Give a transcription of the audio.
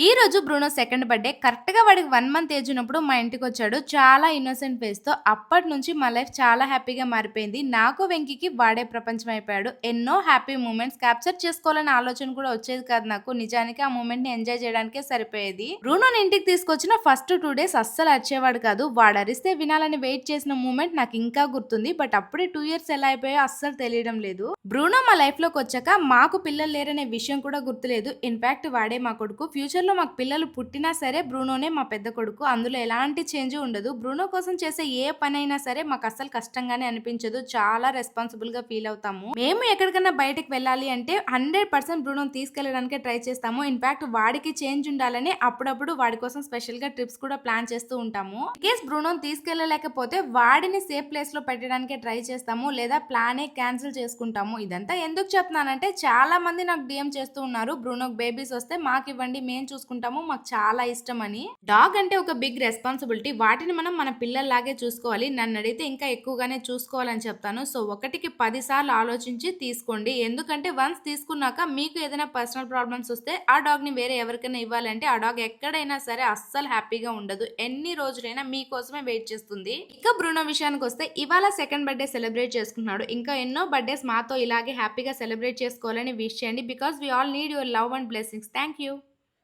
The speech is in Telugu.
ఈ రోజు బ్రూనో సెకండ్ బర్త్‌డే. కరెక్ట్‌గా వాడికి 1 మంత్ ఏజ్ ఉన్నప్పుడు మా ఇంటికొచ్చాడు. చాలా ఇన్నోసెంట్ ఫేస్‌తో. అప్పటినుంచి మా లైఫ్ చాలా హ్యాపీగా మారిపోయింది. నాకు, వెంకీకి వాడే ప్రపంచం అయిపోయాడు. ఎన్నో హ్యాపీ మూమెంట్స్ క్యాప్చర్ చేసుకోవాలనే ఆలోచన కూడా వచ్చేది కాదు నాకు. నిజానికి ఆ మూమెంట్‌ని ఎంజాయ్ చేయడానికే సరిపోయేది. బ్రూనోని ఇంటికి తీసుకొచ్చిన ఫస్ట్ 2 డేస్ అస్సలు అరిచేవాడు కాదు. వాడు అరిస్తే వినాలని వెయిట్ చేసిన మూమెంట్ నాకు ఇంకా గుర్తుంది. బట్ అప్పుడే 2 ఇయర్స్ ఎలా అయిపోయాయో అస్సలు తెలియడం లేదు. బ్రూనో మా లైఫ్‌లోకి వచ్చాక మాకు పిల్లలు లేరనే విషయం కూడా గుర్తులేదు. ఇన్‌ఫాక్ట్ వాడే మా కొడుకు. ఫ్యూచర్‌లో మాకు పిల్లలు పుట్టినా సరే బ్రూనోనే మా పెద్ద కొడుకు. అందులో ఎలాంటి చేంజ్ ఉండదు. బ్రూనో కోసం చేసే ఏ పనైనా సరే మాకు అస్సలు కష్టంగానే అనిపించదు. చాలా రెస్పాన్సిబుల్‌గా ఫీల్ అవుతాము. మేము ఎక్కడికన్నా బయటకి వెళ్ళాలి అంటే 100% బ్రూనోని తీసుకెళ్ళడానికే ట్రై చేస్తాము. ఇన్‌ఫాక్ట్ వాడికి చేంజ్ ఉండాలని అప్పుడప్పుడు వాడి కోసం స్పెషల్‌గా ట్రిప్స్ కూడా ప్లాన్ చేస్తూ ఉంటాము. ఇన్‌కేస్ బ్రూనోని తీసుకెళ్ళలేకపోతే వాడిని సేఫ్ ప్లేస్‌లో పెట్టడానికే ట్రై చేస్తాము. లేదా ప్లానే క్యాన్సిల్ చేసుకుంటాము. ఇదంతా ఎందుకు చెప్తున్నానంటే చాలా మంది నాకు డీఎం చేస్తూ ఉన్నారు. బ్రూనోకి బేబీస్ వస్తే మాకివ్వండి, మేము చూసుకుంటాము, మాకు చాలా ఇష్టం అని. డాగ్ అంటే ఒక బిగ్ రెస్పాన్సిబిలిటీ. వాటిని మనం మన పిల్లల్లాగే చూసుకోవాలి. నన్ను అడిగితే ఇంకా ఎక్కువగానే చూసుకోవాలని చెప్తాను. సో ఒకటికి 10 సార్లు ఆలోచించి తీసుకోండి. ఎందుకంటే వన్స్ తీసుకున్నాక మీకు ఏదైనా పర్సనల్ ప్రాబ్లమ్స్ వస్తే ఆ డాగ్ ని వేరే ఎవరికైనా ఇవ్వాలంటే ఆ డాగ్ ఎక్కడైనా సరే అస్సలు హ్యాపీగా ఉండదు. ఎన్ని రోజులైనా మీకోసమే వెయిట్ చేస్తుంది. ఇక బ్రూనో విషయానికి వస్తే ఇవాళ సెకండ్ బర్త్‌డే సెలబ్రేట్ చేసుకుంటున్నాడు. ఇంకా ఎన్నో బర్త్‌డేస్ మాతో ఇలాగే హ్యాపీగా సెలబ్రేట్ చేసుకోవాలని విష్ చేయండి. Because we all need your love and blessings. Thank you.